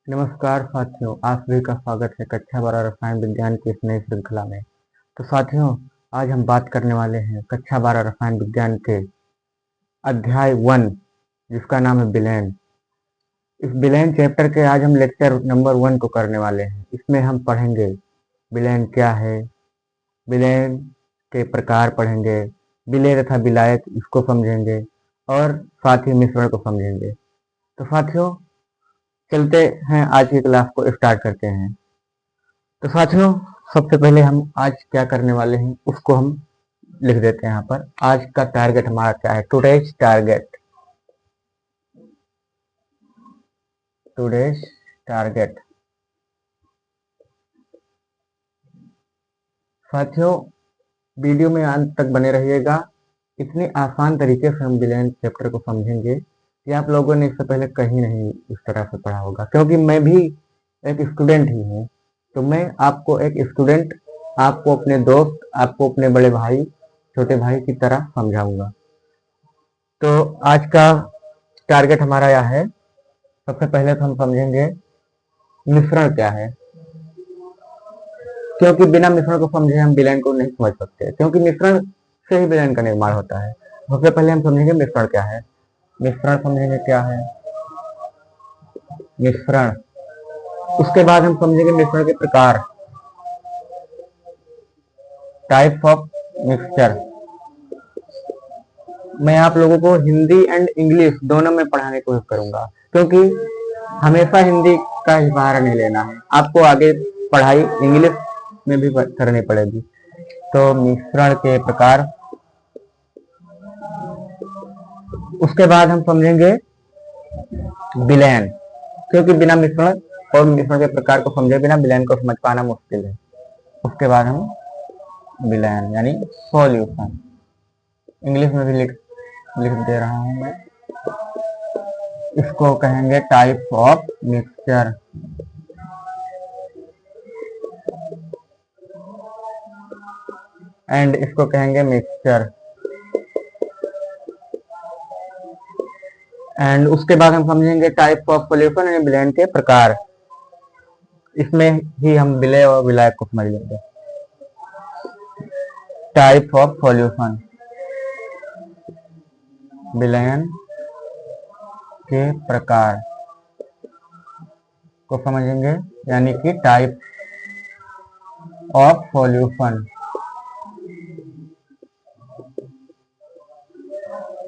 नमस्कार साथियों, आप सभी का स्वागत है कक्षा 12 रसायन विज्ञान की इस नई श्रृंखला में। तो साथियों, आज हम बात करने वाले हैं कक्षा 12 रसायन विज्ञान के अध्याय 1, जिसका नाम है विलयन। इस विलयन चैप्टर के आज हम लेक्चर नंबर 1 को करने वाले हैं। इसमें हम पढ़ेंगे विलयन क्या है, विलयन के प्रकार पढ़ेंगे, विलेय तथा विलायक इसको समझेंगे और साथ ही मिश्रण को समझेंगे। तो साथियों, चलते हैं आज की क्लास को स्टार्ट करते हैं। तो साथियों, सबसे पहले हम आज क्या करने वाले हैं उसको हम लिख देते हैं यहाँ पर। आज का टारगेट हमारा क्या है? Today's target. साथियों, वीडियो में अंत तक बने रहिएगा। इतनी आसान तरीके से हम विलयन चैप्टर को समझेंगे कि आप लोगों ने इससे पहले कहीं नहीं इस तरह से पढ़ा होगा, क्योंकि मैं भी एक स्टूडेंट ही हूँ। तो मैं आपको एक स्टूडेंट, आपको अपने दोस्त, आपको अपने बड़े भाई, छोटे भाई की तरह समझाऊंगा। तो आज का टारगेट हमारा यह है। सबसे पहले तो हम समझेंगे मिश्रण क्या है, क्योंकि बिना मिश्रण को समझे हम विलयन को नहीं समझ सकते, क्योंकि मिश्रण से ही विलयन का निर्माण होता है। सबसे पहले हम समझेंगे मिश्रण क्या है। मिश्रण समझेंगे क्या है मिश्रण। उसके बाद हम समझेंगे मिश्रण के प्रकार, टाइप्स ऑफ मिक्सचर। मैं आप लोगों को हिंदी एंड इंग्लिश दोनों में पढ़ाने की कोशिश करूंगा, क्योंकि हमेशा हिंदी का ही सहारा नहीं लेना है, आपको आगे पढ़ाई इंग्लिश में भी करनी पड़ेगी। तो मिश्रण के प्रकार, उसके बाद हम समझेंगे विलयन, क्योंकि बिना मिश्रण और मिश्रण के प्रकार को समझे बिना विलयन को समझ पाना मुश्किल है। उसके बाद हम विलयन यानी सॉल्यूशन, इंग्लिश में भी लिख दे रहा हूं मैं, इसको कहेंगे टाइप ऑफ मिक्सचर। एंड इसको कहेंगे मिक्सचर। एंड उसके बाद हम समझेंगे टाइप ऑफ सॉल्यूशन यानी विलयन के प्रकार। इसमें ही हम विलय और विलायक को समझ लेंगे। टाइप ऑफ सॉल्यूशन, विलयन के प्रकार को समझेंगे, यानी कि टाइप ऑफ सॉल्यूशन।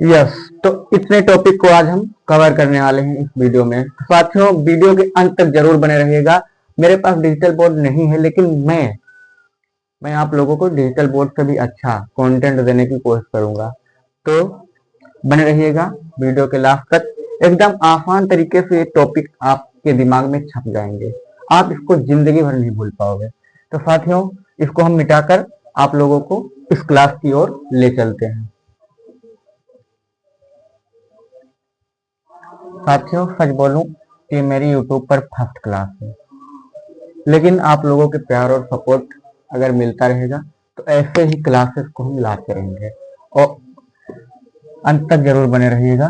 यस, तो इतने टॉपिक को आज हम कवर करने वाले हैं इस वीडियो में। साथियों, वीडियो के अंत तक जरूर बने रहिएगा। मेरे पास डिजिटल बोर्ड नहीं है, लेकिन मैं आप लोगों को डिजिटल बोर्ड से भी अच्छा कंटेंट देने की कोशिश करूंगा। तो बने रहिएगा वीडियो के लास्ट तक। एकदम आसान तरीके से ये टॉपिक आपके दिमाग में छप जाएंगे, आप इसको जिंदगी भर नहीं भूल पाओगे। तो साथियों, इसको हम मिटाकर आप लोगों को इस क्लास की ओर ले चलते हैं। साथियों, सच बोलूं कि मेरी यूट्यूब पर फर्स्ट क्लास है, लेकिन आप लोगों के प्यार और सपोर्ट अगर मिलता रहेगा तो ऐसे ही क्लासेस को हम लाते रहेंगे, और अंत तक जरूर बने रहिएगा।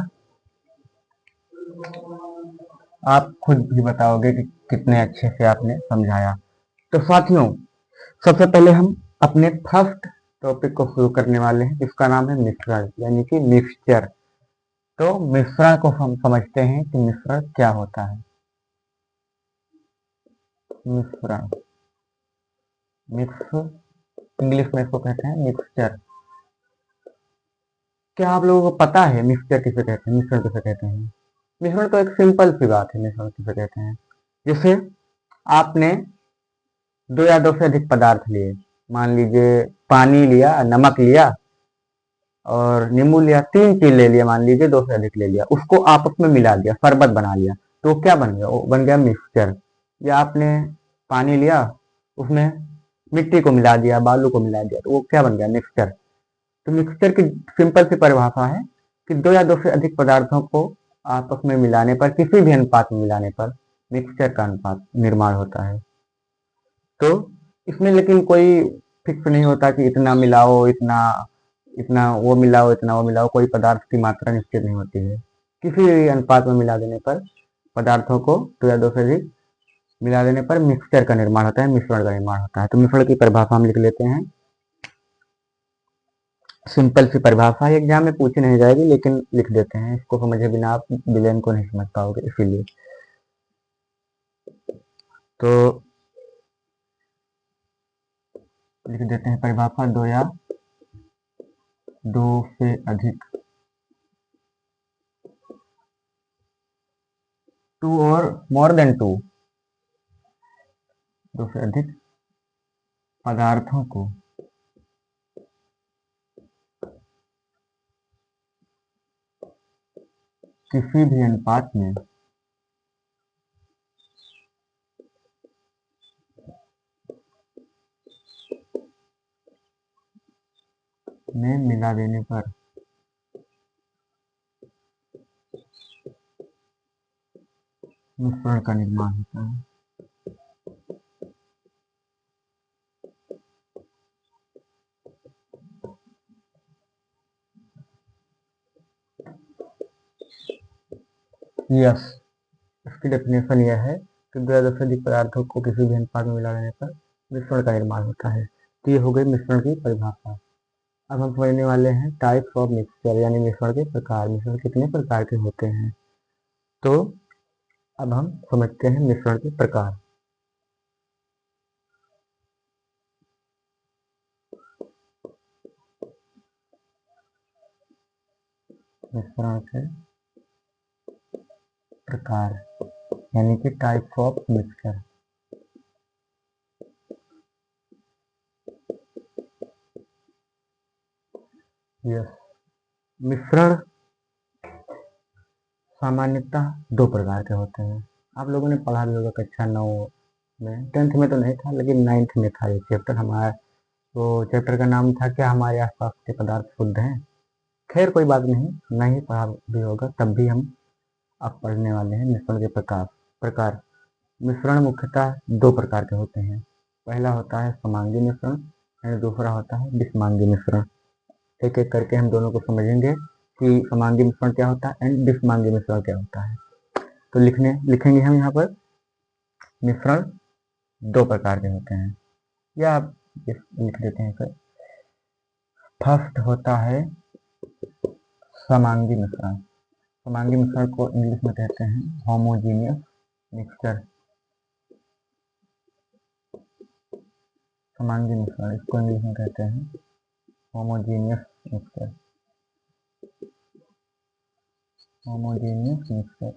आप खुद भी बताओगे कि कितने अच्छे से आपने समझाया। तो साथियों, सबसे पहले हम अपने फर्स्ट टॉपिक को शुरू करने वाले हैं। इसका नाम है मिश्रण यानी कि मिक्सचर। तो मिश्रण को हम समझते हैं कि मिश्रण क्या होता है। मिश्रण, मिक्स, इंग्लिश में इसको कहते हैं मिक्सचर। क्या आप लोगों को पता है मिक्सचर किसे कहते हैं, मिश्रण किसे कहते हैं? मिश्रण तो एक सिंपल सी बात है, मिश्रण किसे कहते हैं। जैसे आपने दो या दो से अधिक पदार्थ लिए, मान लीजिए पानी लिया, नमक लिया और नींबू लिया, तीन चीज ले लिया, मान लीजिए दो से अधिक ले लिया, उसको आपस में मिला दिया, शरबत बना लिया, तो क्या बन गया? वो बन गया मिक्सचर। या आपने पानी लिया, उसमें मिट्टी को मिला दिया, बालू को मिला दिया, तो वो क्या बन गया? मिक्सचर। तो मिक्सचर की सिंपल सी परिभाषा है कि दो या दो से अधिक पदार्थों को आपस में मिलाने पर, किसी भी अनुपात में मिलाने पर मिक्सचर का अनुपात निर्माण होता है। तो इसमें लेकिन कोई फिक्स नहीं होता कि इतना मिलाओ, इतना इतना वो मिलाओ, इतना वो मिलाओ। कोई पदार्थ की मात्रा निश्चित नहीं होती है, किसी भी अनुपात में मिला देने पर पदार्थों को दो या दो से अधिक मिला देने पर मिक्सचर का निर्माण होता है, मिश्रण का निर्माण होता है। तो मिश्रण की परिभाषा हम लिख लेते हैं। सिंपल सी परिभाषा एग्जाम में पूछी नहीं जाएगी, लेकिन लिख देते हैं, इसको समझे बिना आप विलेन को नहीं समझ पाओगे, इसीलिए। तो लिख देते हैं परिभाषा, दो या दो से अधिक, टू और मोर देन टू, दो से अधिक पदार्थों को किसी भी अनुपात में मिला देने पर मिश्रण का निर्माण होता है। यस, इसकी डेफिनेशन यह है कि दो या दो से अधिक पदार्थों को किसी भी अनुपात में मिला देने पर मिश्रण का निर्माण होता है। तो ये हो गई मिश्रण की परिभाषा। अब हम समझने वाले हैं टाइप्स ऑफ मिक्सचर, यानी मिश्रण के प्रकार। मिश्रण कितने प्रकार के होते हैं? तो अब हम समझते हैं मिश्रण के प्रकार। मिश्रण के प्रकार यानी कि टाइप्स ऑफ मिक्सचर। यस, मिश्रण सामान्यतः दो प्रकार के होते हैं। आप लोगों ने पढ़ा भी होगा कक्षा 9 में, 10th में तो नहीं था, लेकिन 9th में था ये चैप्टर हमारा। तो चैप्टर का नाम था क्या हमारे आसपास के पदार्थ शुद्ध हैं। खैर कोई बात नहीं, नहीं पढ़ा भी होगा, तब भी हम अब पढ़ने वाले हैं मिश्रण के प्रकार। मिश्रण मुख्यतः दो प्रकार के होते हैं। पहला होता है समांगी मिश्रण और दूसरा होता है विषमांगी मिश्रण। एक एक करके हम दोनों को समझेंगे कि समांगी मिश्रण क्या होता है एंड विषमांगी मिश्रण क्या होता है। तो लिखेंगे हम यहाँ पर मिश्रण दो प्रकार के होते हैं, या आप लिख देते हैं सर। फर्स्ट होता है समांगी मिश्रण। समांगी मिश्रण को इंग्लिश में कहते हैं होमोजीनियस मिक्सचर। समांगी मिश्रण, इसको इंग्लिश में कहते हैं होमोजीनियस मिक्सचर। होमोजीनियस मिक्सचर,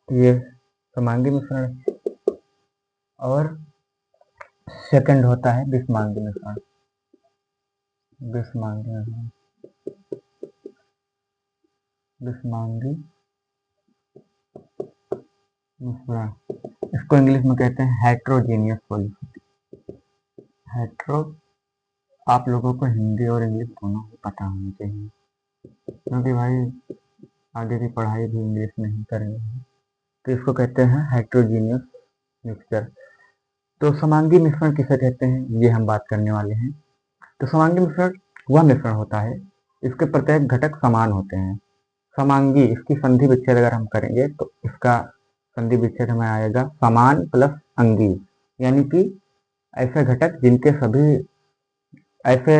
ये समांगी मिश्रण। और सेकंड होता है विषमांगी मिश्रण। विषमांगी मिश्रण, विषमांगी मिश्रण, इसको इंग्लिश में कहते हैं हेट्रोजीनियस सॉल्यूशन। हेट्रो, आप लोगों को हिंदी और इंग्लिश दोनों पता होनी चाहिए, क्योंकि भाई आगे की पढ़ाई भी इंग्लिश में ही करेंगे। तो इसको कहते हैं हेट्रोजीनियस मिक्सचर। तो समांगी मिश्रण किसे कहते हैं, ये हम बात करने वाले हैं। तो समांगी मिश्रण वह मिश्रण होता है इसके प्रत्येक घटक समान होते हैं। समांगी, इसकी संधि विच्छेद अगर हम करेंगे तो इसका संधि विच्छेद हमें आएगा समान प्लस अंगी, यानी कि ऐसे घटक जिनके सभी, ऐसे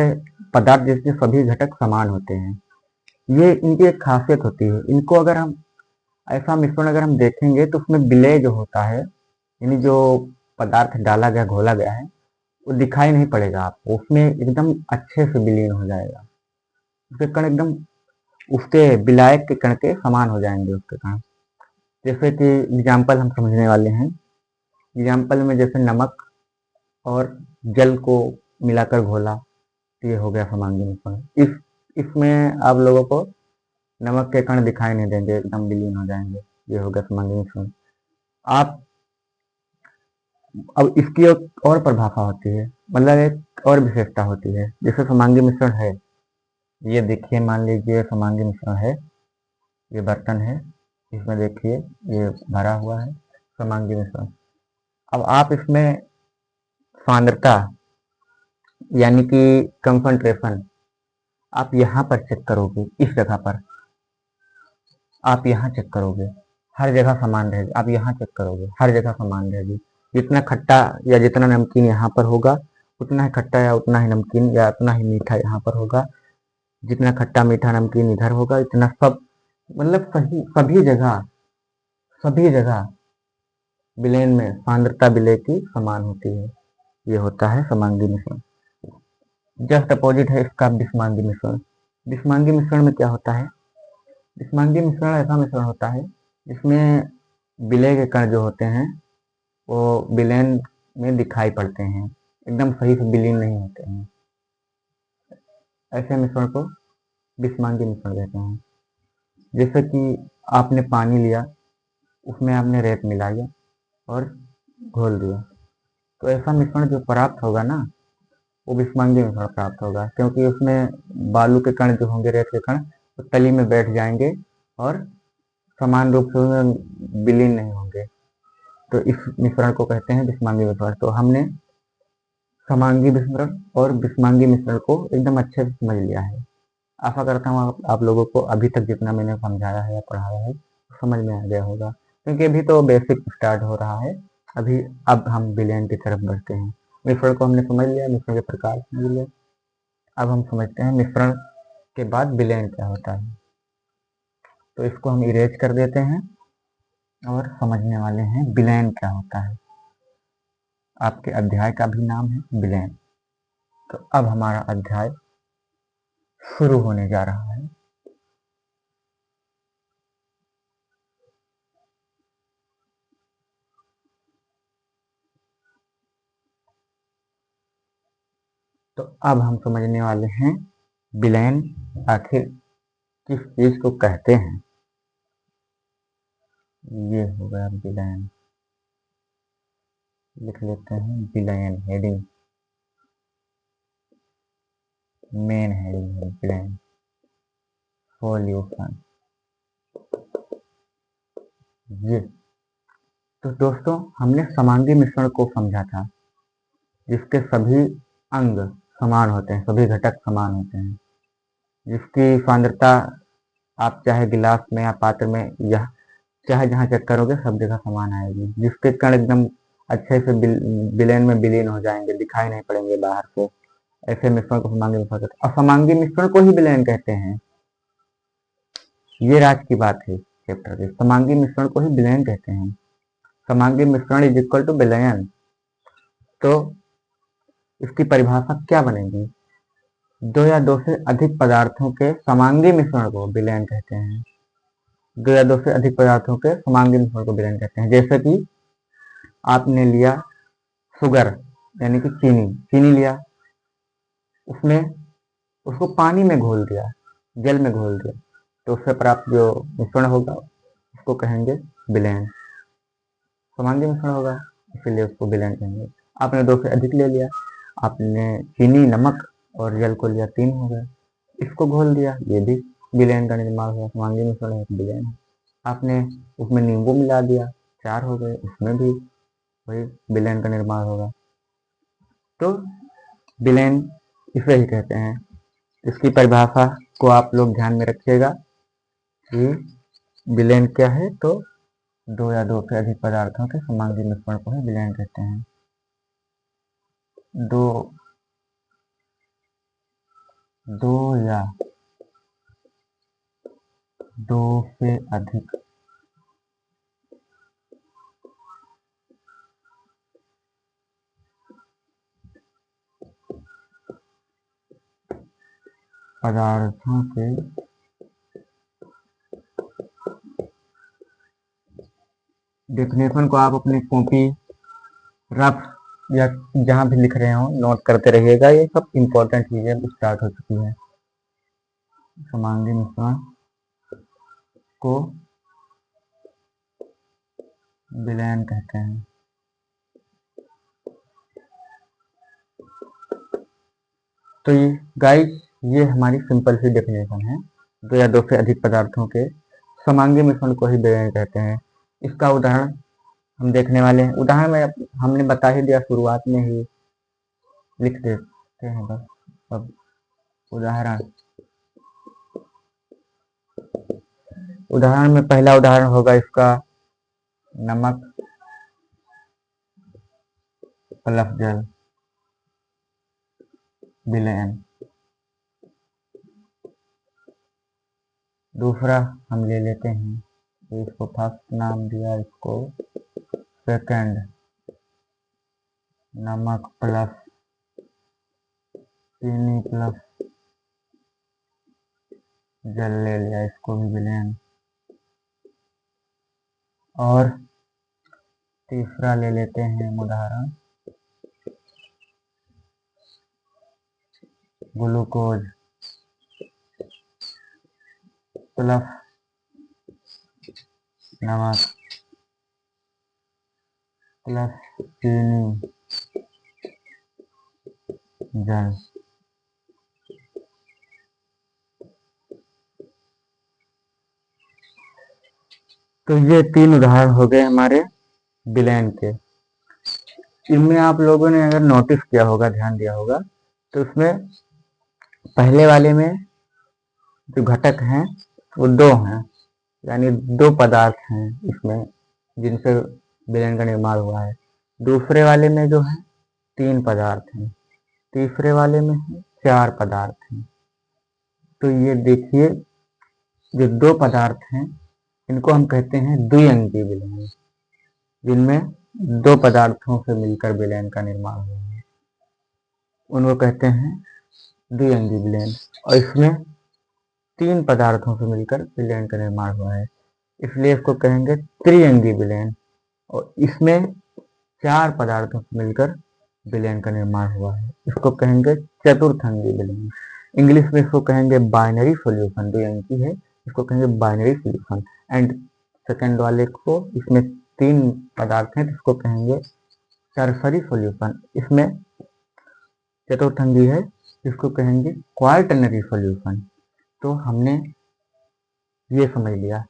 पदार्थ जिसके सभी घटक समान होते हैं। ये इनकी एक खासियत होती है। इनको अगर हम ऐसा मिश्रण अगर हम देखेंगे तो उसमें विलय जो होता है, यानी जो पदार्थ डाला गया, घोला गया है, वो दिखाई नहीं पड़ेगा आपको, उसमें एकदम अच्छे से विलीन हो जाएगा। उसके कण एकदम उसके विलायक के कण के समान हो जाएंगे उसके कण। जैसे कि एग्जाम्पल हम समझने वाले हैं। एग्जाम्पल में जैसे नमक और जल को मिलाकर घोला, ये हो गया समांगी मिश्रण। इसमें आप लोगों को नमक के कण दिखाई नहीं देंगे, एकदम विलीन हो जाएंगे, ये हो गया समांगी मिश्रण। आप अब इसकी एक और परिभाषा होती है, मतलब एक और विशेषता होती है। जैसे समांगी मिश्रण है, ये देखिए, मान लीजिए समांगी मिश्रण है, ये बर्तन है, इसमें देखिए ये भरा हुआ है समांगी मिश्रण। अब आप इसमें सांद्रता यानी कि कंसंट्रेशन आप यहाँ पर चेक करोगे, इस जगह पर आप यहाँ चेक करोगे, हर जगह समान रहेगी। आप यहाँ चेक करोगे, हर जगह समान रहेगी। जितना खट्टा या जितना नमकीन यहाँ पर होगा, उतना ही खट्टा या उतना ही नमकीन या उतना ही मीठा यहाँ पर होगा। जितना खट्टा मीठा नमकीन इधर होगा, इतना सब मतलब सभी जगह विलयन में सांद्रता विलय की समान होती है। ये होता है समांगी मिश्रण। जस्ट अपोजिट है इसका विषमांगी मिश्रण। विषमांगी मिश्रण में क्या होता है? विषमांगी मिश्रण ऐसा मिश्रण होता है जिसमें विलय के कण जो होते हैं वो विलयन में दिखाई पड़ते हैं, एकदम सही से विलीन नहीं होते हैं। ऐसे मिश्रण को विषमांगी मिश्रण कहते हैं। जैसे कि आपने पानी लिया, उसमें आपने रेत मिलाया और घोल दिया, तो ऐसा मिश्रण जो प्राप्त होगा ना, वो विषमांगी मिश्रण प्राप्त होगा, क्योंकि उसमें बालू के कण जो होंगे, रेत के कण, वो तली में बैठ जाएंगे और समान रूप से उसमें विलीन नहीं होंगे। तो इस मिश्रण को कहते हैं विषमांगी मिश्रण। तो हमने समांगी मिश्रण और विषमांगी मिश्रण को एकदम अच्छे से समझ लिया है। आशा करता हूँ आप लोगों को अभी तक जितना मैंने समझाया है या पढ़ाया है समझ में आ गया होगा, क्योंकि अभी तो बेसिक स्टार्ट हो रहा है। अब हम विलयन की तरफ बढ़ते हैं। मिश्रण को हमने समझ लिया, मिश्रण के प्रकार समझ लिया। अब हम समझते हैं मिश्रण के बाद विलयन क्या होता है। तो इसको हम इरेज कर देते हैं और समझने वाले हैं विलयन क्या होता है। आपके अध्याय का भी नाम है विलयन। तो अब हमारा अध्याय शुरू होने जा रहा है। तो अब हम समझने वाले हैं विलयन आखिर किस चीज को कहते हैं। ये हो गया विलयन, लिख लेते हैं विलयन हेडिंग, मेन हेडिंग है विलयन। सॉल्यूशन। ये तो दोस्तों हमने समांगी मिश्रण को समझा था, जिसके सभी अंग समान होते हैं, सभी घटक समान होते हैं, जिसकी सांद्रता आप चाहे गिलास में या पात्र में या चाहे जहाँ चेक करोगे सब जगह समान आएगी, जिसके कण एकदम अच्छे से विलयन में विलीन हो जाएंगे, दिखाई नहीं पड़ेंगे बाहर से। ऐसे मिश्रण को समांगी मिश्रण कहते हैं। असमांगी मिश्रण को ही विलयन कहते हैं। ये राज की बात है चैप्टर की। समांगी मिश्रण को ही विलयन कहते हैं। समांगी मिश्रण इज इक्वल टू विलयन। तो इसकी परिभाषा क्या बनेगी? दो या दो से अधिक पदार्थों के समांगी मिश्रण को विलयन कहते हैं। दो या दो से अधिक पदार्थों के समांगी मिश्रण को विलयन कहते हैं। जैसे कि आपने लिया शुगर यानी कि चीनी लिया, उसमें उसको पानी में घोल दिया, जल में घोल दिया, तो उससे प्राप्त जो मिश्रण होगा उसको कहेंगे विलयन। समांगी मिश्रण होगा, इसीलिए उसको विलयन कहेंगे। आपने दो से अधिक ले लिया, आपने चीनी, नमक और जल को लिया, 3 हो गए, इसको घोल दिया, ये भी विलयन का निर्माण हुआ, समांगी मिश्रण है, विलयन है। आपने उसमें नींबू मिला दिया, 4 हो गए, उसमें भी वही विलयन का निर्माण होगा। तो विलयन इसे ही कहते हैं। इसकी परिभाषा को आप लोग ध्यान में रखिएगा कि विलयन क्या है। तो दो या दो से अधिक पदार्थों के समांगी मिश्रण को ही विलयन कहते हैं। दो या दो से अधिक पदार्थों के डेफिनेशन को आप अपनी कॉपी, रफ या जहां भी लिख रहे हो नोट करते रहिएगा। ये सब इंपॉर्टेंट चीजें स्टार्ट हो चुकी है। समांगी मिश्रण को विलयन कहते हैं। तो ये गाइस, ये हमारी सिंपल सी डेफिनेशन है। दो या दो से अधिक पदार्थों के समांगी मिश्रण को ही विलयन कहते हैं। इसका उदाहरण हम देखने वाले हैं। उदाहरण में हमने बता ही दिया, शुरुआत में ही लिख देते हैं बस। अब उदाहरण, उदाहरण में पहला उदाहरण होगा इसका नमक प्लस जल विलयन। दूसरा हम ले लेते हैं, इसको फर्स्ट नाम दिया, इसको सेकंड, नमक प्लस चीनी प्लस जल ले लिया, इसको भी विलयन। और तीसरा ले लेते हैं उदाहरण ग्लूकोज प्लस नमक प्लस चीनी जल। तो ये 3 उदाहरण हो गए हमारे विलयन के। इनमें आप लोगों ने अगर नोटिस किया होगा, ध्यान दिया होगा, तो उसमें पहले वाले में जो घटक हैं वो 2 हैं, यानी 2 पदार्थ हैं इसमें जिनसे विलयन का निर्माण हुआ है। दूसरे वाले में जो है 3 पदार्थ हैं, तीसरे वाले में है 4 पदार्थ हैं। तो ये देखिए, जो 2 पदार्थ हैं इनको हम कहते हैं द्विअंगी विलयन, जिनमें 2 पदार्थों से मिलकर विलयन का निर्माण हुआ है, उनको कहते हैं द्विअंगी विलयन। और इसमें 3 पदार्थों से मिलकर विलयन का निर्माण हुआ है, इसलिए इसको कहेंगे त्रिअंगी विलयन। और इसमें 4 पदार्थों से मिलकर विलयन का निर्माण हुआ है, इसको कहेंगे चतुर्थंगी विलयन। इंग्लिश में इसको कहेंगे बाइनरी सॉल्यूशन, द्विअंगी है, इसको कहेंगे बाइनरी सॉल्यूशन। एंड सेकंड वाले को, इसमें 3 पदार्थ हैं तो इसको कहेंगे टर्सरी सॉल्यूशन। इसमें चतुर्थंगी है, इसको कहेंगे क्वार्टनरी सॉल्यूशन। तो हमने ये समझ लिया,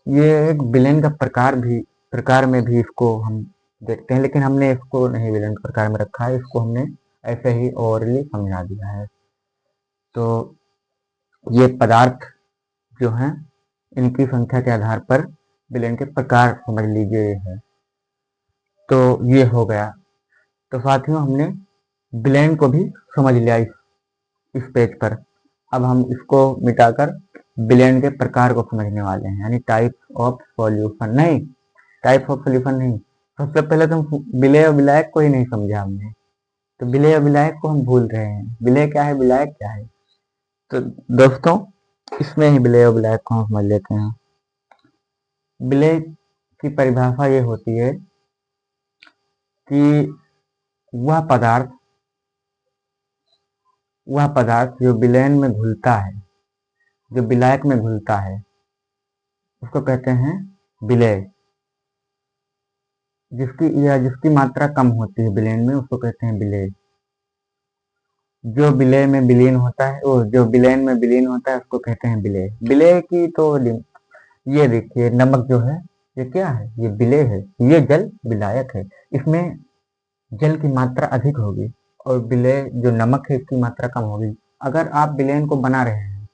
ये एक विलयन का प्रकार में भी इसको हम देखते हैं, लेकिन हमने इसको नहीं विलयन के प्रकार में रखा है, इसको हमने ऐसे ही ओरली समझा दिया है। तो ये पदार्थ जो हैं इनकी संख्या के आधार पर विलयन के प्रकार समझ लीजिए है। तो ये हो गया। तो साथियों, हमने विलयन को भी समझ लिया इस पेज पर। अब हम इसको मिटाकर विलयन के प्रकार को समझने वाले हैं, यानी टाइप्स ऑफ सॉल्यूशन। नहीं, टाइप्स ऑफ सॉल्यूशन नहीं, सबसे पहले तो विलय और विलायक को ही नहीं समझा हमने, तो विलय और विलायक को हम भूल रहे हैं। विलय क्या है, विलायक क्या है? तो दोस्तों, इसमें ही विलय और विलायक को हम समझ लेते हैं। विलय की परिभाषा ये होती है कि वह पदार्थ जो विलयन में घुलता है, जो विलायक में घुलता है, उसको कहते हैं विलय। जिसकी मात्रा कम होती है विलयन में, उसको कहते हैं विलय। जो विलयन में विलीन होता है उसको कहते हैं विलय। विलय की तो ये देखिए, नमक जो है ये क्या है, ये विलय है, ये जल विलायक है। इसमें जल की मात्रा अधिक होगी और विलय जो नमक है इसकी मात्रा कम होगी। अगर आप विलयन को बना रहे हैं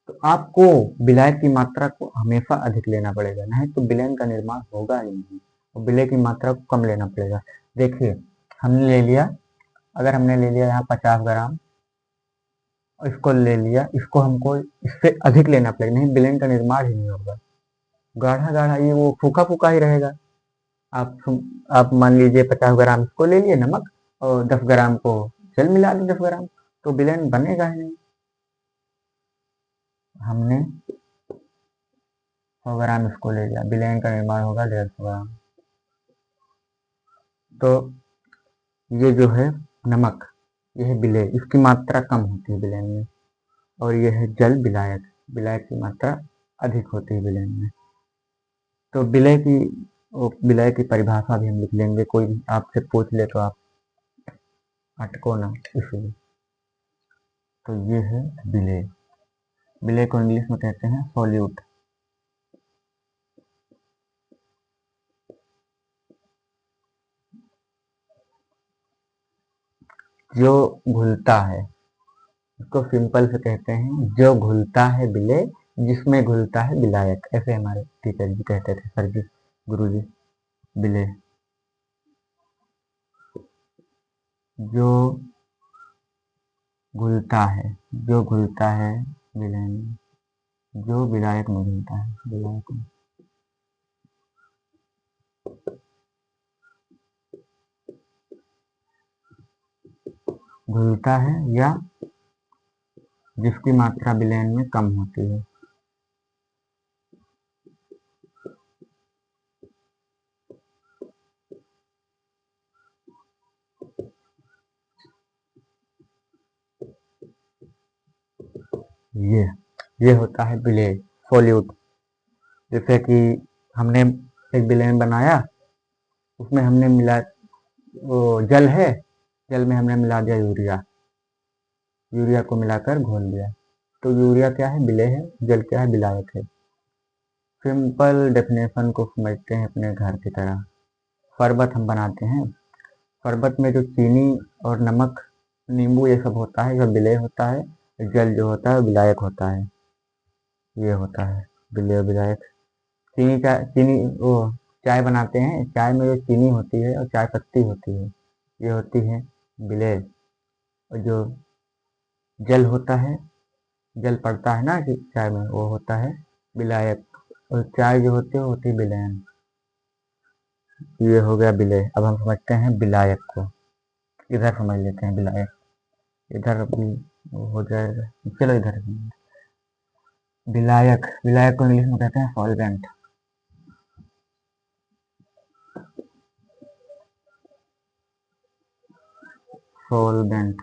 तो आपको विलायक की मात्रा को हमेशा अधिक लेना पड़ेगा, नहीं तो विलयन का निर्माण होगा ही नहीं, और विलय की मात्रा को कम लेना पड़ेगा। देखिए, हमने ले लिया, अगर हमने ले लिया यहाँ 50 ग्राम, इसको ले लिया, इसको हमको इससे अधिक लेना पड़ेगा, नहीं विलयन का निर्माण ही नहीं होगा। गाढ़ा गाढ़ा ये वो फूका फूका ही रहेगा। आप मान लीजिए 50 ग्राम इसको ले लिए नमक, और 10 ग्राम को जल मिला ली 10 ग्राम, तो विलयन बनेगा ही नहीं। हमने 100 ग्राम इसको ले लिया, विलयन का निर्माण होगा 150 ग्राम। तो ये जो है नमक, यह है विलय, इसकी मात्रा कम होती है विलयन में। और यह है जल विलायक, विलायक की मात्रा अधिक होती है विलयन में। तो विलय की परिभाषा भी हम लिख लेंगे, कोई आपसे पूछ ले तो आप अटको ना, इसलिए। तो ये है विलय। विलय को इंग्लिश में कहते हैं सॉल्यूट। जो घुलता है उसको सिंपल से कहते हैं जो घुलता है विलय, जिसमें घुलता है विलायक, ऐसे हमारे टीचर जी कहते थे, सर जी, गुरु जी। विलेय, जो घुलता है, जो घुलता है विलय में, जो विलायक में घुलता है, विलायक में। घुलता है या जिसकी मात्रा विलयन में कम होती है। ये होता है विलेय, सोल्यूट। जैसे कि हमने एक विलेन बनाया, उसमें हमने मिला, वो जल है, जल में हमने मिला दिया यूरिया, यूरिया को मिलाकर घोल दिया, तो यूरिया क्या है, विलेय है, जल क्या है, विलायक है। सिंपल डेफिनेशन को समझते हैं अपने घर की तरह। शरबत हम बनाते हैं, शरबत में जो चीनी और नमक, नींबू ये सब होता है, यह विलेय होता है। जल जो होता है विलायक होता है। ये होता है विलेय विलायक। चीनी वो चाय बनाते हैं, चाय में जो चीनी होती है और चाय पत्ती होती है, ये होती है विलेय। और जो जल होता है, जल पड़ता है ना कि चाय में, वो होता है विलायक। और चाय जो होती है वो होती है विलयन। ये हो गया विलेय। अब हम समझते हैं विलायक को। इधर समझ लेते हैं विलायक, इधर भी हो जाएगा। चलो इधर विलायक, विलायक को इंग्लिश में कहते हैं सॉल्वेंट। सॉल्वेंट,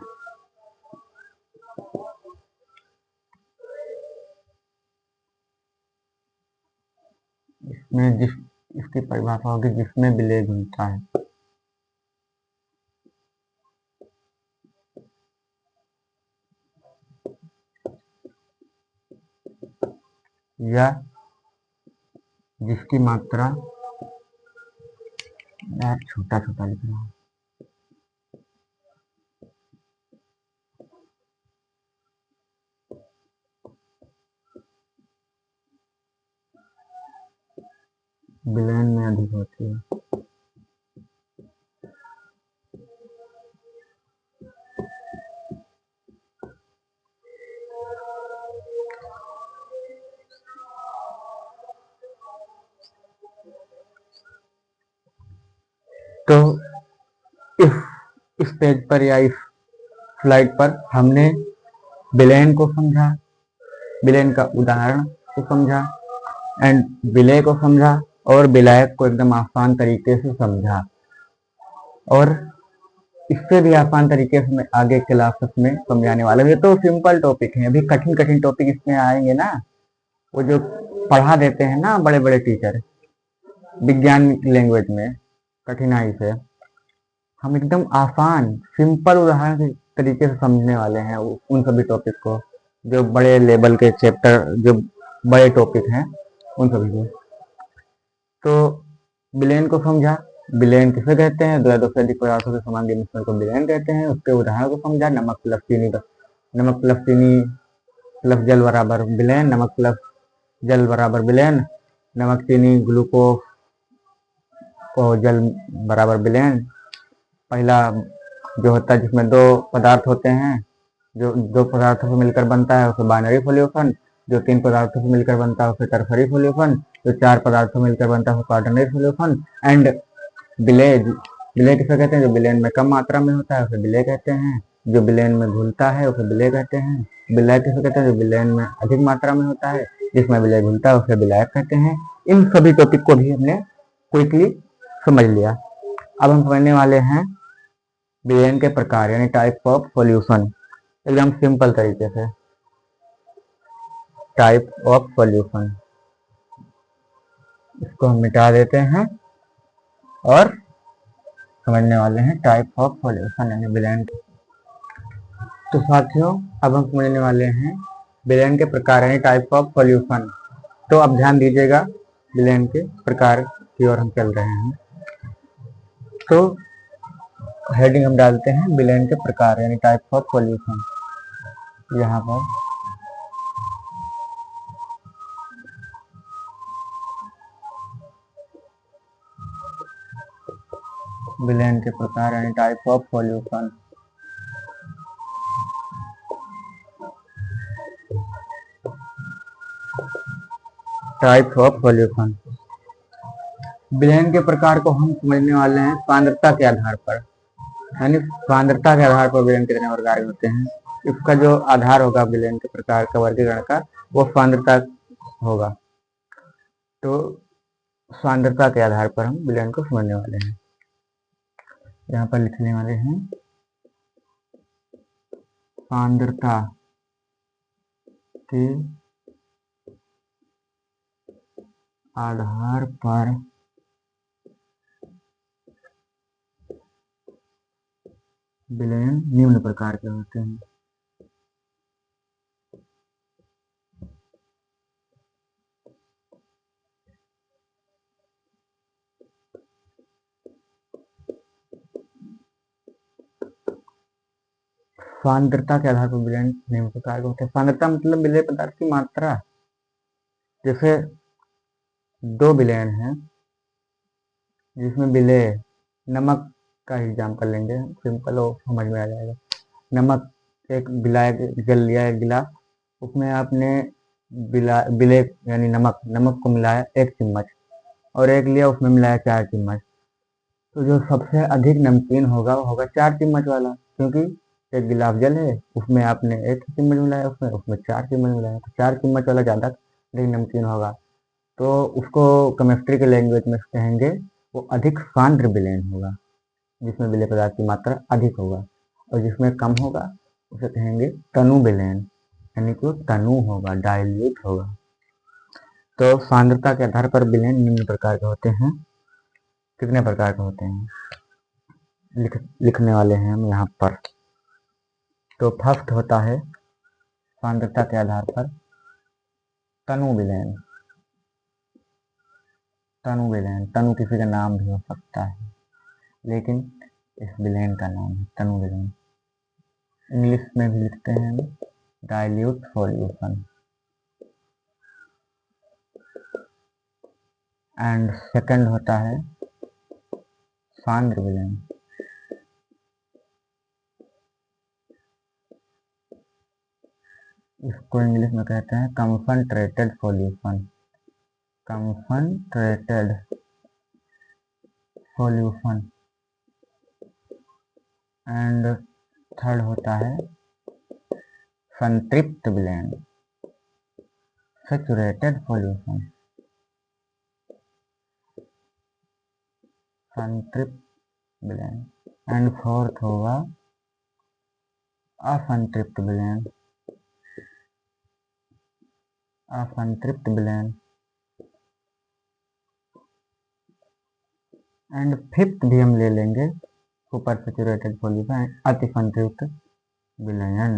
इसमें जिस इसकी परिभाषा होगी जिसमें विलेय घुलता है या जिसकी मात्रा, यार छोटा छोटा लिख रहा हूँ, विलयन में अधिक होती है। तो इस पेज पर या इस स्लाइड पर हमने विलयन को समझा, विलयन का उदाहरण को समझा, एंड विलेय को समझा, और विलायक को एकदम आसान तरीके से समझा। और इससे भी आसान तरीके से मैं आगे क्लासेस में समझाने वाला हूँ। ये तो सिंपल टॉपिक है, अभी कठिन कठिन टॉपिक इसमें आएंगे ना, वो जो पढ़ा देते हैं ना बड़े बड़े टीचर विज्ञान लैंग्वेज में कठिनाई से, हम एकदम आसान सिंपल उदाहरण के तरीके से समझने वाले हैं उन सभी टॉपिक को, जो बड़े लेवल के चैप्टर, जो बड़े टॉपिक हैं उन सभी को। तो विलयन को समझा, विलयन किसे कहते हैं, दो या दो से अधिक पदार्थों के समान मिश्रण को विलयन कहते हैं। उसके उदाहरण को समझा, नमक प्लस चीनी, नमक प्लस चीनी प्लस जल बराबर विलयन, नमक प्लस जल बराबर विलयन, नमक चीनी ग्लूकोज और जल बराबर विलयन। पहला जो होता है जिसमें दो पदार्थ होते हैं, जो दो पदार्थों से मिलकर बनता है उसे बाइनरी सॉल्यूशन, जो तीन पदार्थों से मिलकर बनता है उसे टर्सरी सॉल्यूशन, जो चार पदार्थों से मिलकर बनता है उसे क्वाटरनरी सॉल्यूशन। एंड विलेय, विलेय किसे कहते हैं, जो विलयन में कम मात्रा में होता है उसे विलेय कहते हैं। जो विलयन में घुलता है उसे विलेय कहते हैं। विलायक किसे कहते हैं, जो विलयन में अधिक मात्रा में होता है, जिसमें विलय घुलता है उसे विलायक कहते हैं। इन सभी टॉपिक को भी हमने क्विकली समझ लिया। अब हम समझने वाले हैं विलयन के प्रकार यानी टाइप ऑफ सॉल्यूशन, एकदम सिंपल तरीके से। टाइप ऑफ सॉल्यूशन, इसको हम मिटा देते हैं और समझने वाले हैं टाइप ऑफ सॉल्यूशन यानी विलयन। तो साथियों अब हम समझने वाले हैं विलयन के प्रकार यानी टाइप ऑफ सॉल्यूशन। तो अब ध्यान दीजिएगा, विलयन के प्रकार की ओर हम चल रहे हैं। तो हेडिंग हम डालते हैं विलयन के प्रकार यानी टाइप ऑफ सॉल्यूशन। यहाँ पर विलयन के प्रकार यानी type of solution. Types of solution, विलयन के प्रकार को हम समझने वाले हैं सांद्रता के आधार पर, यानी सांद्रता के आधार पर विलयन कितने प्रकार के होते हैं। इसका जो आधार होगा विलयन के प्रकार का वर्गीकरण का वो सांद्रता होगा। तो सांद्रता के आधार पर हम विलयन को समझने वाले हैं। यहाँ पर लिखने वाले हैं सांद्रता के आधार पर विलयन निम्न प्रकार के होते हैं। सांद्रता के आधार पर विलयन निम्न प्रकार के होते हैं। सांद्रता मतलब विलय पदार्थ की मात्रा। जैसे दो विलयन हैं जिसमें विलय, नमक का एग्जाम्पल लेंगे, सिंपल और समझ में आ जाएगा। नमक, एक विलाय जल लिया एक गिलास, उसमें आपने विलय यानी नमक को मिलाया 1 चम्मच और एक लिया उसमें मिलाया 4 चम्मच। तो जो सबसे अधिक नमकीन होगा वो होगा 4 चम्मच वाला, क्योंकि एक गिलास जल है उसमें आपने 1 चम्मच मिलाया, उसमें 4 चम्मच मिलाया, तो 4 चम्मच वाला ज़्यादा अधिक नमकीन होगा। तो उसको केमिस्ट्री के लैंग्वेज में कहेंगे वो अधिक सांद्र विलयन होगा, जिसमें विलय पदार्थ की मात्रा अधिक होगा। और जिसमें कम होगा उसे कहेंगे तनु विलयन, यानी कि वो तनु होगा, डाइल्यूट होगा। तो सांद्रता के आधार पर विलयन निम्न प्रकार के होते हैं। कितने प्रकार के होते हैं लिखने वाले हैं हम यहाँ पर। तो फर्स्ट होता है सांद्रता के आधार पर तनु विलयन। तनु विलयन, तनु किसी का नाम भी हो सकता है, लेकिन इस विलयन का नाम है तनु विलयन। इंग्लिश में भी लिखते हैं डाइल्यूट सॉल्यूशन। एंड सेकंड होता है सांद्र विलयन। इसको इंग्लिश में कहते हैं concentrated solution. Concentrated solution. And third होता है संतृप्त विलयन, सैचुरेटेड सॉल्यूशन। संतृप्त विलयन। एंड फोर्थ होगा असंतृप्त विलयन। असंतृप्त विलयन। एंड फिफ्थ भी हम ले लेंगे सुपर सैचुरेटेड सॉल्यूशन, अति संतृप्त विलयन।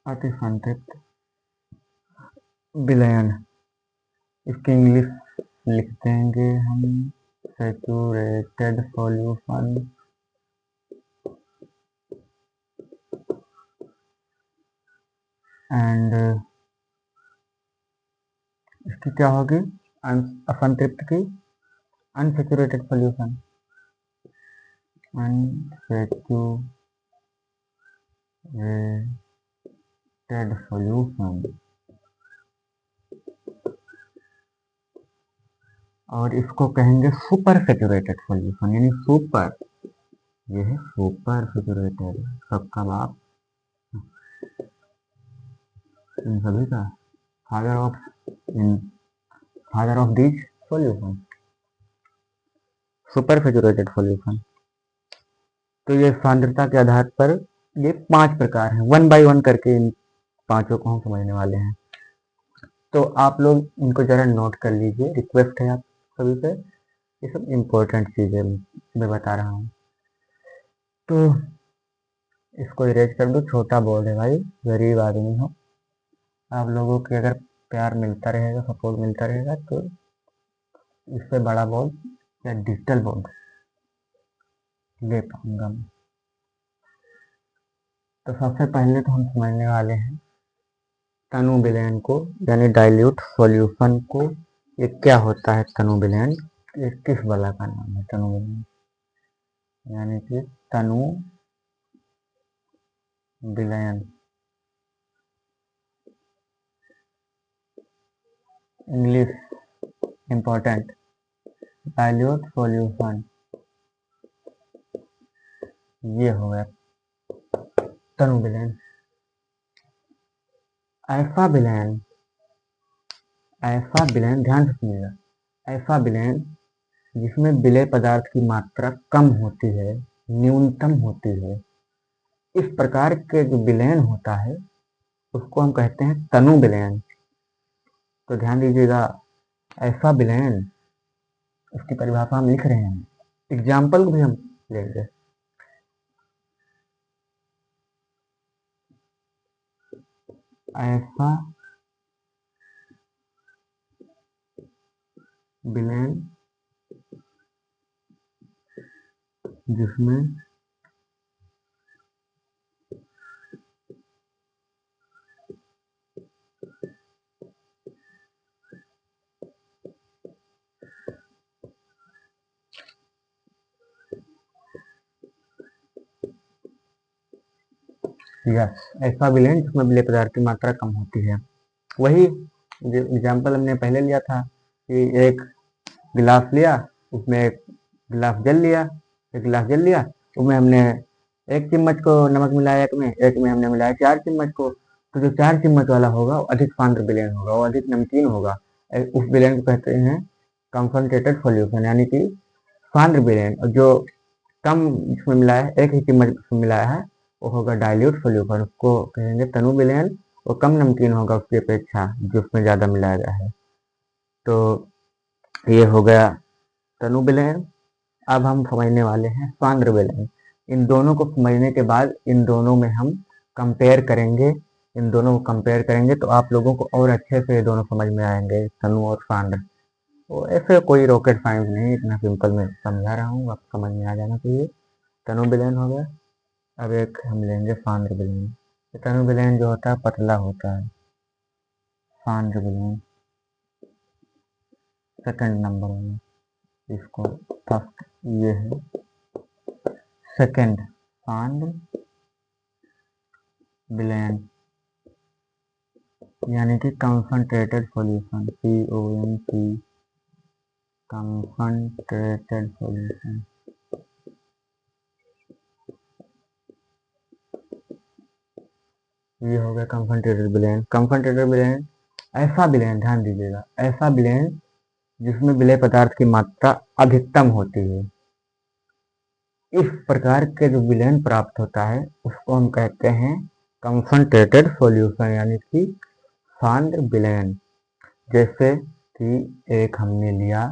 अति संतृप्त विलयन, इसके इंग्लिश लिख देंगे हम सैचुरेटेड सॉल्यूशन। एंड इसकी क्या होगी असंतृप्त की, अनसैचुरेटेड सॉल्यूशन। Unsaturated solution. और इसको कहेंगे सुपर सैचुरेटेड सॉल्यूशन, यानी सुपर, ये है सुपर सैचुरेटेड, सबका बाप इन सभी का, father of this solution, super saturated solution. तो ये सांद्रता के आधार पर ये 5 प्रकार हैं, 1 बाय 1 करके इन पांचों को हम समझने वाले हैं। तो आप लोग इनको जरा नोट कर लीजिए, रिक्वेस्ट है आप सभी से, ये सब इम्पोर्टेंट चीजें मैं बता रहा हूँ। तो इसको इरेज कर दो, छोटा बोर्ड है भाई, गरीब आदमी हो, आप लोगों के अगर प्यार मिलता रहेगा, सपोर्ट मिलता रहेगा तो इससे बड़ा बोर्ड या डिजिटल बोर्ड ले पाऊंगा मैं। तो सबसे पहले तो हम समझने वाले हैं तनु विलयन को यानी डाइल्यूट सॉल्यूशन को, ये क्या होता है तनु विलयन, ये किस बला का नाम है तनु विलयन, यानी कि तनु विलयन इंग्लिश इंपॉर्टेंट, डाइल्यूट सॉल्यूशन, ये हो गया तनु विलयन। ऐसा विलयन, ऐसा विलयन ध्यान से सुनिएगा, ऐसा विलयन जिसमें विलय पदार्थ की मात्रा कम होती है, न्यूनतम होती है, इस प्रकार के जो विलयन होता है उसको हम कहते हैं तनु विलयन। तो ध्यान दीजिएगा, ऐसा विलयन, उसकी परिभाषा हम लिख रहे हैं, एग्जाम्पल भी हम लेंगे। ऐसा विलयन जिसमें यस, ऐसा विलयन जिसमें विलय पदार्थ की मात्रा कम होती है। वही एग्जाम्पल हमने पहले लिया था कि एक गिलास लिया, उसमें एक गिलास जल लिया, एक गिलास जल लिया, उसमें हमने एक चम्मच को नमक मिलाया, एक में हमने मिलाया 4 चम्मच को, तो जो 4 चम्मच वाला होगा वो अधिक सांद्र विलयन होगा, वो अधिक नमकीन होगा। उस विलयन को कहते हैं कंसंट्रेटेड सॉल्यूशन, यानी कि सांद्र विलयन। और जो कम इसमें मिलाया है, एक ही चम्मच मिलाया है, वो होगा डाइल्यूट सॉल्यूशन, उसको कहेंगे तनु विलयन। वो कम नमकीन होगा उसकी अपेक्षा जो उसमें ज़्यादा मिलाया गया है। तो ये हो गया तनु विलयन। अब हम समझने वाले हैं सांद्र विलयन। इन दोनों को समझने के बाद इन दोनों में हम कंपेयर करेंगे, इन दोनों को कंपेयर करेंगे तो आप लोगों को और अच्छे से ये दोनों समझ में आएंगे, तनु और सांद्र। तो ऐसे कोई रॉकेट साइंस नहीं, इतना सिंपल मैं समझा रहा हूँ, आपको समझ में आ जाना चाहिए। तनु विलयन हो गया। अब एक हम लेंगे सांद्र विलयन। तनु विलयन जो होता है पतला होता है, सांद्र विलयन सेकंड नंबर में, इसको फर्स्ट ये है, सेकंड सांद्र विलयन यानी कि concentrated solution, CONC, concentrated solution. ये हो गया कंसंट्रेटेड विलयन। कंसंट्रेटेड विलयन ऐसा विलयन, ध्यान दीजिएगा, ऐसा विलयन जिसमें विलय पदार्थ की मात्रा अधिकतम होती है। इस प्रकार के जो विलयन प्राप्त होता है उसको हम कहते हैं कंसंट्रेटेड सॉल्यूशन, यानी कि सांद्र विलयन। जैसे कि एक हमने लिया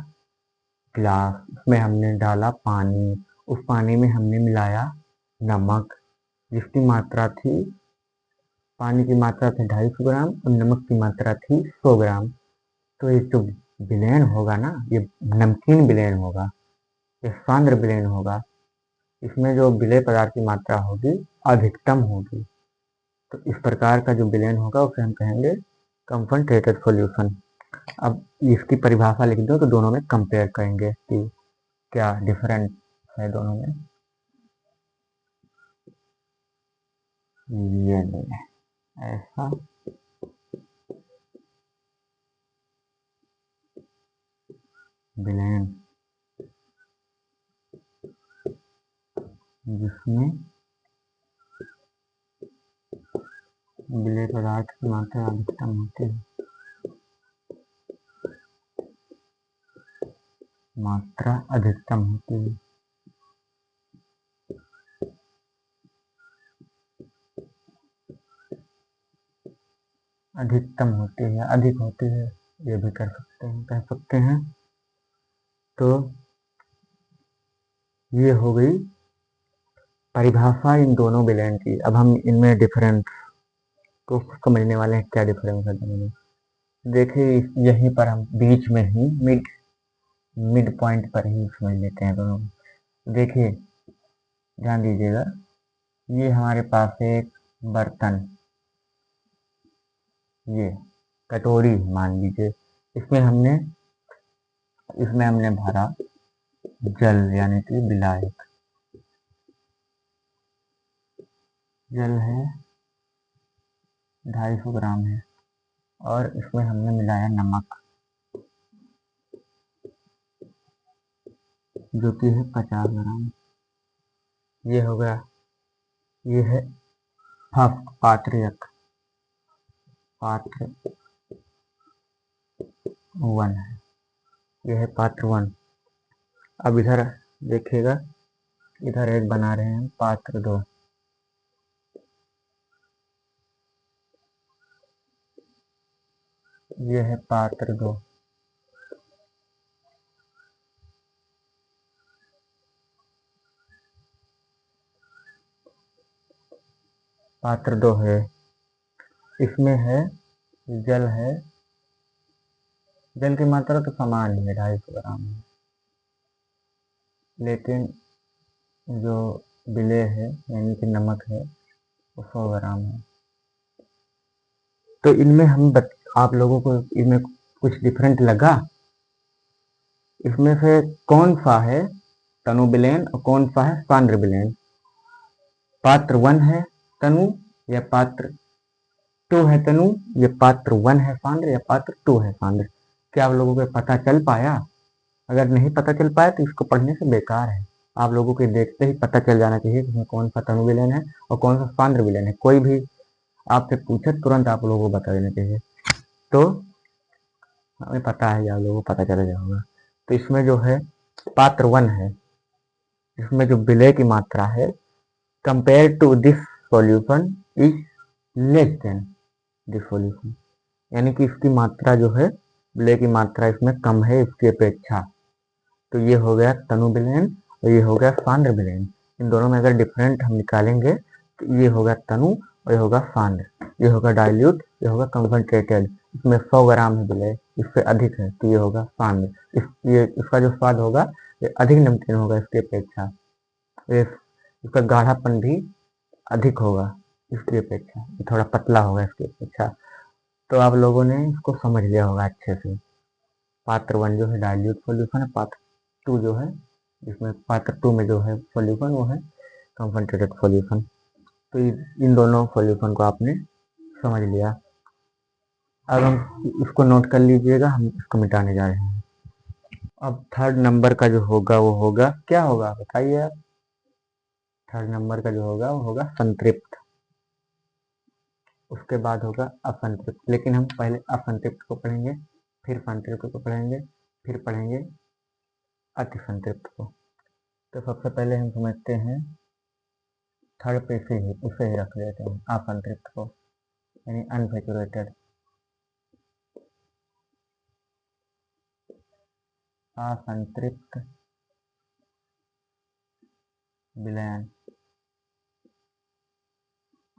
ग्लास, उसमें हमने डाला पानी, उस पानी में हमने मिलाया नमक, जिसकी मात्रा थी, पानी की मात्रा थी 250 ग्राम और नमक की मात्रा थी 100 ग्राम। तो ये जो विलयन होगा ना, ये नमकीन विलयन होगा, ये सांद्र विलयन होगा। इसमें जो विलय पदार्थ की मात्रा होगी अधिकतम होगी। तो इस प्रकार का जो विलयन होगा उसे हम कहेंगे कंसंट्रेटेड सॉल्यूशन। अब इसकी परिभाषा लिख दो तो दोनों में कंपेयर करेंगे कि क्या डिफरेंस है दोनों में। ये नहीं है ऐसा विलयन जिसमें विलय पदार्थ की मात्रा अधिकतम होती है, मात्रा अधिकतम होती है, अधिकतम होती है, अधिक होती है, ये भी कर सकते हैं, कह सकते हैं। तो ये हो गई परिभाषा इन दोनों विलयन की। अब हम इनमें डिफरेंस को समझने वाले हैं, क्या डिफरेंस है दोनों में। देखिए यहीं पर हम बीच में ही मिड मिड पॉइंट पर ही समझ लेते हैं दोनों। देखिए ध्यान दीजिएगा, ये हमारे पास है एक बर्तन, ये कटोरी मान लीजिए, इसमें हमने भरा जल यानी कि विलायक। जल है 250 ग्राम है और इसमें हमने मिलाया नमक जो कि है 50 ग्राम। ये हो गया, ये है पात्र एक, पात्र 1 है, ये है पात्र 1। अब इधर देखिएगा, इधर एक बना रहे हैं पात्र 2। ये है पात्र 2। पात्र 2 है, इसमें है जल है, जल की मात्रा तो समान ही है 250 ग्राम है, लेकिन जो विलेय है यानी कि नमक है वो 100 ग्राम है। तो इनमें आप लोगों को इनमें कुछ डिफरेंट लगा? इसमें से कौन सा है तनु विलयन और कौन सा है सांद्र विलयन? पात्र 1 है तनु या पात्र 2 है तनु, या पात्र 1 है सांद्र या पात्र 2 है सांद्र? क्या आप लोगों को पता चल पाया? अगर नहीं पता चल पाया तो इसको पढ़ने से बेकार है। आप लोगों को देखते ही पता चल जाना चाहिए कि इसमें कौन सा तनु विलयन है और कौन सा सांद्र विलयन है। कोई भी आपसे पूछे तुरंत आप लोगों को बता देना चाहिए, तो हमें पता है, आप लोगों को पता चल जाएगा। तो इसमें जो है पात्र 1 है, इसमें जो विलय की मात्रा है compare to this solution is less than this solution, यानी कि इसकी मात्रा जो है, विलय की मात्रा इसमें कम है इसकी अपेक्षा। तो ये हो गया तनु विलयन और ये हो गया सांद्र विलयन। इन दोनों में अगर डिफरेंट हम निकालेंगे तो ये होगा तनु और ये होगा सांद्र, ये होगा डाइल्यूट, ये होगा कंसंट्रेटेड। इसमें 100 ग्राम है विलय, इससे अधिक है तो ये होगा सांद्र। ये इसका जो स्वाद होगा ये अधिक नमकीन होगा इसकी अपेक्षा, इसका गाढ़ापन भी अधिक होगा इसकी अपेक्षा, ये थोड़ा पतला होगा इसकी अपेक्षा। तो आप लोगों ने इसको समझ लिया होगा अच्छे से। पात्र 1 जो है डाइल्यूट सॉल्यूशन है, पात्र 2 जो है, जिसमें पात्र 2 में जो है सॉल्यूशन वो है कंसंट्रेटेड सॉल्यूशन। तो इन दोनों सॉल्यूशन को आपने समझ लिया। अब हम इसको नोट कर लीजिएगा, हम इसको मिटाने जा रहे हैं। अब थर्ड नंबर का जो होगा वो होगा, क्या होगा बताइए आप? थर्ड नंबर का जो होगा वो होगा संतृप्त, उसके बाद होगा असंतृप्त। लेकिन हम पहले असंतृप्त को पढ़ेंगे, फिर संतृप्त को पढ़ेंगे, फिर पढ़ेंगे अति संतृप्त को। तो सबसे पहले हम समझते हैं थर्ड पे से ही उसे ही रख लेते हैं असंतृप्त को, यानी अनसैचुरेटेड। असंतृप्त विलयन,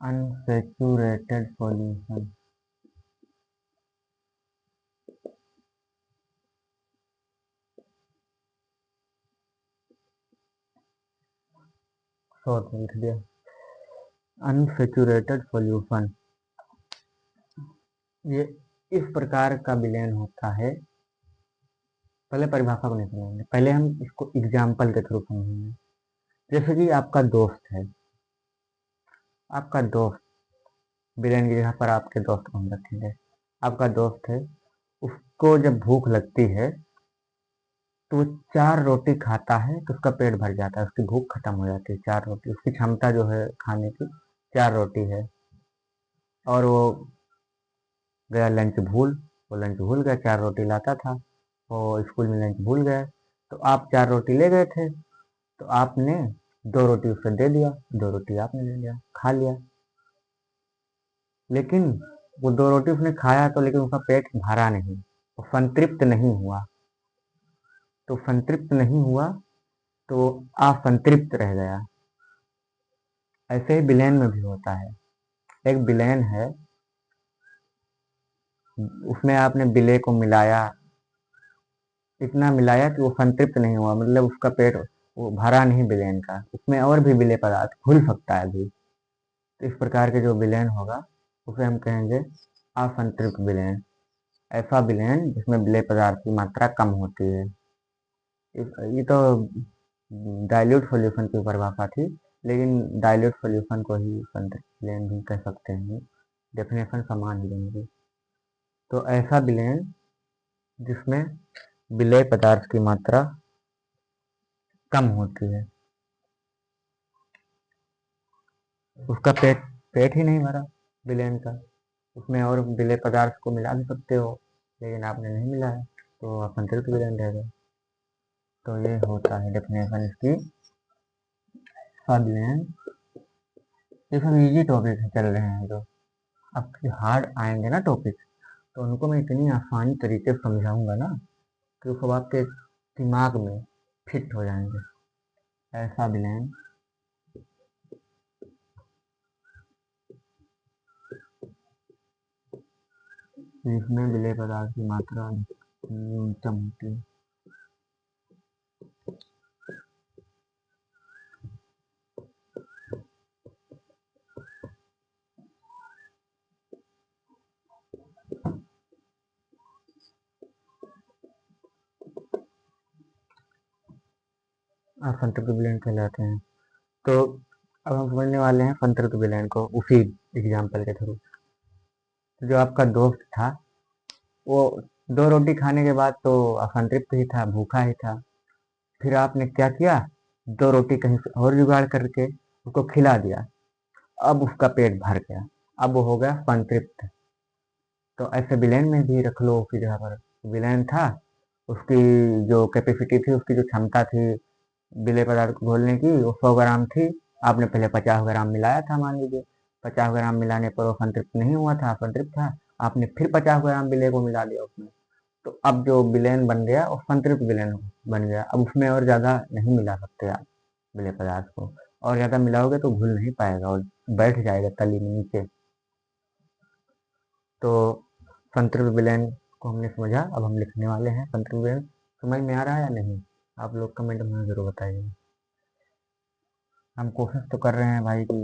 अनसैचुरेटेड सॉल्यूशन। शॉर्ट लिख दिया, अनसैचुरेटेड सॉल्यूशन। ये इस प्रकार का विलयन होता है, पहले परिभाषा को नहीं समझेंगे, पहले हम इसको एग्जाम्पल के थ्रू समझेंगे। जैसे कि आपका दोस्त है, आपका दोस्त, विलेन की जगह पर आपके दोस्त को हम रखेंगे। आपका दोस्त है, उसको जब भूख लगती है तो वो 4 रोटी खाता है तो उसका पेट भर जाता है, उसकी भूख खत्म हो जाती है। 4 रोटी उसकी क्षमता जो है खाने की 4 रोटी है, और वो गया लंच भूल, वो लंच भूल गया, 4 रोटी लाता था, वो स्कूल में लंच भूल गया। तो आप 4 रोटी ले गए थे, तो आपने 2 रोटी उसे दे दिया, 2 रोटी आपने ले लिया, खा लिया। लेकिन वो 2 रोटी उसने खाया तो, लेकिन उसका पेट भरा नहीं, वो संतृप्त नहीं हुआ। तो संतृप्त नहीं हुआ तो असंतृप्त रह गया। ऐसे ही विलयन में भी होता है। एक विलयन है, उसमें आपने विलेय को मिलाया, इतना मिलाया कि वो संतृप्त नहीं हुआ, मतलब उसका पेट वो भरा नहीं विलयन का, उसमें और भी विलेय पदार्थ घुल सकता है अभी। तो इस प्रकार के जो विलयन होगा उसे हम कहेंगे असंतृप्त विलयन, ऐसा विलयन जिसमें विलेय पदार्थ की मात्रा कम होती है। ये तो डाइल्यूट सॉल्यूशन की परिभाषा थी, लेकिन डाइल्यूट सॉल्यूशन को ही संतृप्त विलयन भी कह सकते हैं, डेफिनेशन समान ही रहेंगे। तो ऐसा विलयन जिसमें विलेय पदार्थ की मात्रा कम होती है, उसका पेट पेट ही नहीं भरा विलयन का, उसमें और विलेय पदार्थ को मिला भी सकते हो, लेकिन आपने नहीं मिलाया तो असंतृप्त विलयन रहेगा। तो ये होता है डेफिनेशन इसकी विलयन। ये सब इजी टॉपिक चल रहे हैं, जो अब हार्ड आएंगे ना टॉपिक, तो उनको मैं इतनी आसानी तरीके से समझाऊंगा ना कि वो सब आपके दिमाग में फिट हो जाएंगे। ऐसा विलयन जिसमें विलेय पदार्थ की मात्रा न्यूनतम होती है। संतृप्त विलयन कहलाते हैं। तो अब हम समझने वाले हैं संतृप्त विलयन को उसी एग्जाम्पल के थ्रू। जो आपका दोस्त था वो 2 रोटी खाने के बाद तो असंतृप्त ही था, भूखा ही था। फिर आपने क्या किया, 2 रोटी कहीं से और जुगाड़ करके उसको खिला दिया, अब उसका पेट भर गया, अब वो हो गया संतृप्त। तो ऐसे विलेन में भी रख लो कि जहाँ पर विलेन था, उसकी जो कैपेसिटी थी, उसकी जो क्षमता थी विलेय पदार्थ को घोलने की, वो 100 ग्राम थी। आपने पहले 50 ग्राम मिलाया था, मान लीजिए 50 ग्राम मिलाने पर वो संतृप्त नहीं हुआ था, असंतृप्त था। आपने फिर 50 ग्राम विलेय को मिला दिया उसमें, तो अब जो विलेन बन गया वो संतृप्त विलेन बन गया। अब उसमें और ज़्यादा नहीं मिला सकते आप विलेय पदार्थ को, और ज़्यादा मिलाओगे तो घुल नहीं पाएगा और बैठ जाएगा तली में नीचे। तो संतृप्त विलेन को हमने समझा, अब हम लिखने वाले हैं संतृप्त विलेन। समझ में आ रहा है या नहीं? आप लोग कमेंट में ज़रूर बताइए। हम कोशिश तो कर रहे हैं भाई कि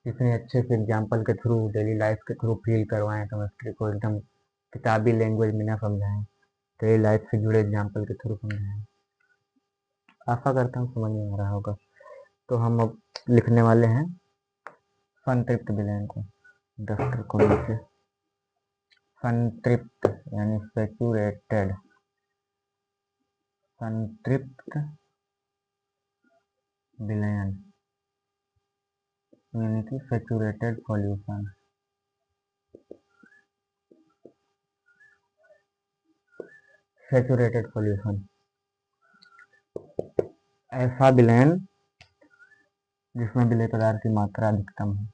इतने अच्छे से एग्जाम्पल के थ्रू, डेली लाइफ के थ्रू फील करवाएं केमिस्ट्री को, एकदम किताबी लैंग्वेज में ना समझाएं, डेली लाइफ से जुड़े एग्जाम्पल के थ्रू समझाएं। आशा करता हूँ समझ में आ रहा होगा। तो हम अब लिखने वाले हैं संतृप्त विलयन को। 10 को नीचे संतृप्त यानी सैचुरेटेड, संतृप्त विलयन यानी कि सैचुरेटेड सॉल्यूशन। सैचुरेटेड सॉल्यूशन ऐसा विलयन जिसमें विलेय पदार्थ की मात्रा अधिकतम है।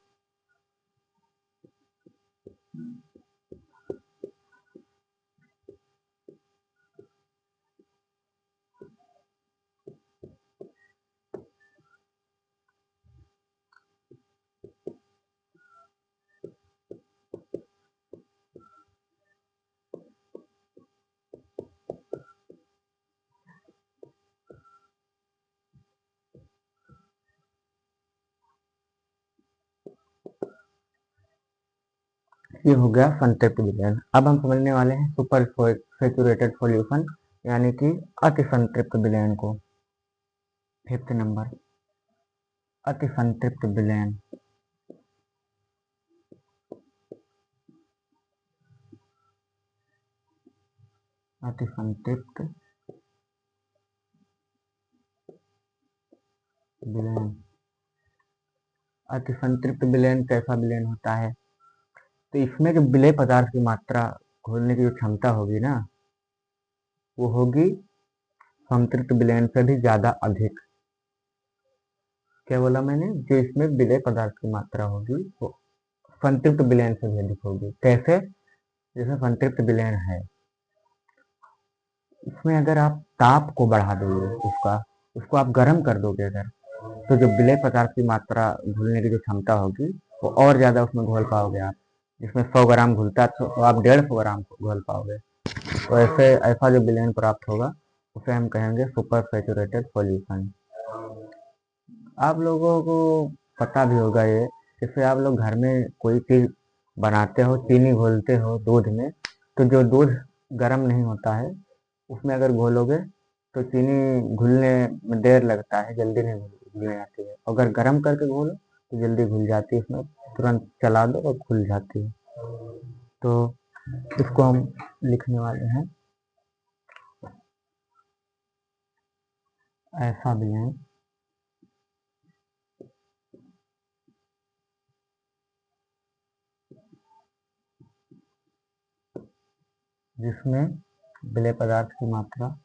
ये हो गया संतृप्त विलयन। अब हम समझने वाले हैं सुपर सैचुरेटेड सॉल्यूशन यानी कि अति संतृप्त विलयन को। 5th नंबर, अति संतृप्त विलयन। अति संतृप्त विलयन। अति संतृप्त विलयन कैसा विलयन होता है? तो इसमें जो विलेय पदार्थ की मात्रा घोलने की जो क्षमता होगी ना, वो होगी संतृप्त विलयन से भी ज्यादा अधिक। क्या बोला मैंने? जो इसमें विलेय पदार्थ की मात्रा होगी वो संतृप्त विलयन से भी अधिक होगी। कैसे? जैसे संतृप्त विलयन है, इसमें अगर आप ताप को बढ़ा दोगे, उसको आप गर्म कर दोगे अगर, तो जो विलेय पदार्थ की मात्रा घुलने की जो क्षमता होगी वो और ज़्यादा उसमें घोल पाओगे आप। जिसमें 100 ग्राम घुलता है तो आप 150 ग्राम घोल पाओगे। तो ऐसा जो विलयन प्राप्त होगा उसे हम कहेंगे सुपर सैचुरेटेड सॉल्यूशन। आप लोगों को पता भी होगा ये, जैसे आप लोग घर में कोई चीज़ बनाते हो, चीनी घोलते हो दूध में, तो जो दूध गर्म नहीं होता है उसमें अगर घोलोगे तो चीनी घुलने में देर लगता है, जल्दी नहीं घुलने आती है। अगर गर्म करके घोलो तो जल्दी घुल जाती है, उसमें तुरंत चला दो और घुल जाती है। तो इसको हम लिखने वाले हैं ऐसा भी है जिसमें विलेय पदार्थ की मात्रा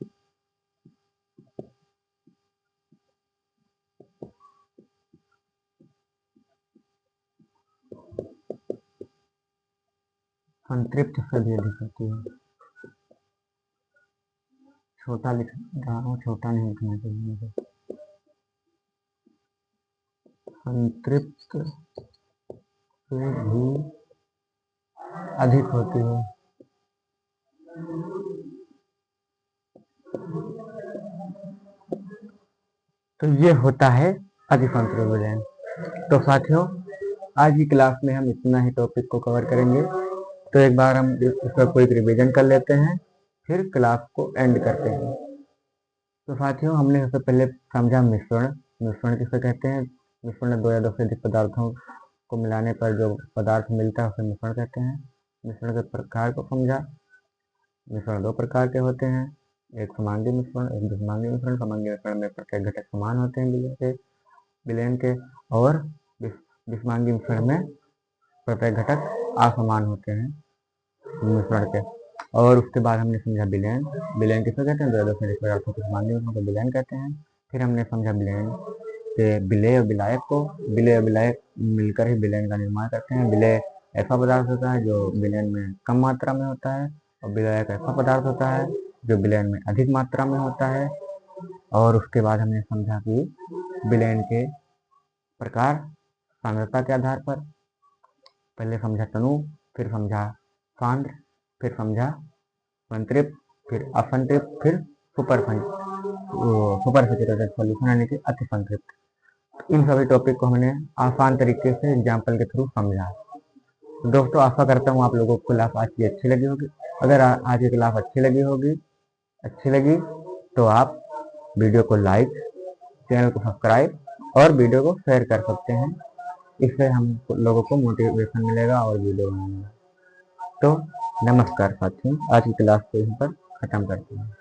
संतृप्त से भी अधिक होती है। छोटा लिख रहा हूँ, छोटा नहीं लिखना चाहिए मुझे। संतृप्त से भी अधिक होती है। तो ये होता है अतिसंतृप्त विलयन। तो साथियों, आज की क्लास में हम इतना ही टॉपिक को कवर करेंगे। तो एक बार हम इसका क्विक रिवीजन कर लेते हैं, फिर क्लास को एंड करते हैं। तो साथियों, हमने सबसे पहले समझा मिश्रण। मिश्रण किसे कहते हैं? मिश्रण दो या दो से अधिक पदार्थों को मिलाने पर जो पदार्थ मिलता है उसे मिश्रण कहते हैं। मिश्रण के प्रकार को समझा। मिश्रण दो प्रकार के होते हैं, एक समांगी मिश्रण, एक विषमांगी मिश्रण। समांगी मिश्रण में प्रत्येक घटक समान होते हैं विलयन के, और विषमांगी मिश्रण में प्रत्येक घटक असमान होते हैं मिश्रण के। और उसके बाद हमने समझा विलयन। विलयन किसे कहते हैं? दो या दो से अधिक पदार्थों के समांगी मिश्रण को विलयन कहते हैं। फिर हमने समझा विलयन के विलेय और विलायक को। विलेय और विलायक मिलकर ही विलयन का निर्माण करते हैं। विलेय ऐसा पदार्थ होता है जो विलयन में कम मात्रा में होता है, और विलायक ऐसा पदार्थ होता है जो विलयन में अधिक मात्रा में होता है। और उसके बाद हमने समझा कि विलयन के प्रकार सांद्रता के आधार पर। पहले समझा तनु, फिर समझा सांद्र, फिर समझा संतृप्त, फिर असंतृप्त, फिर सुपरसैचुरेटेड सॉल्यूशन यानी कि अति संतृप्त। इन सभी टॉपिक को हमने आसान तरीके से एग्जाम्पल के थ्रू समझा। दोस्तों, आशा करता हूँ आप लोगों को क्लास आज की अच्छी लगी होगी। अगर आज की क्लास अच्छी लगी तो आप वीडियो को लाइक, चैनल को सब्सक्राइब और वीडियो को शेयर कर सकते हैं। इससे हम लोगों को मोटिवेशन मिलेगा और वीडियो बनाने का। तो नमस्कार साथियों, आज की क्लास को यहीं पर खत्म करते हैं।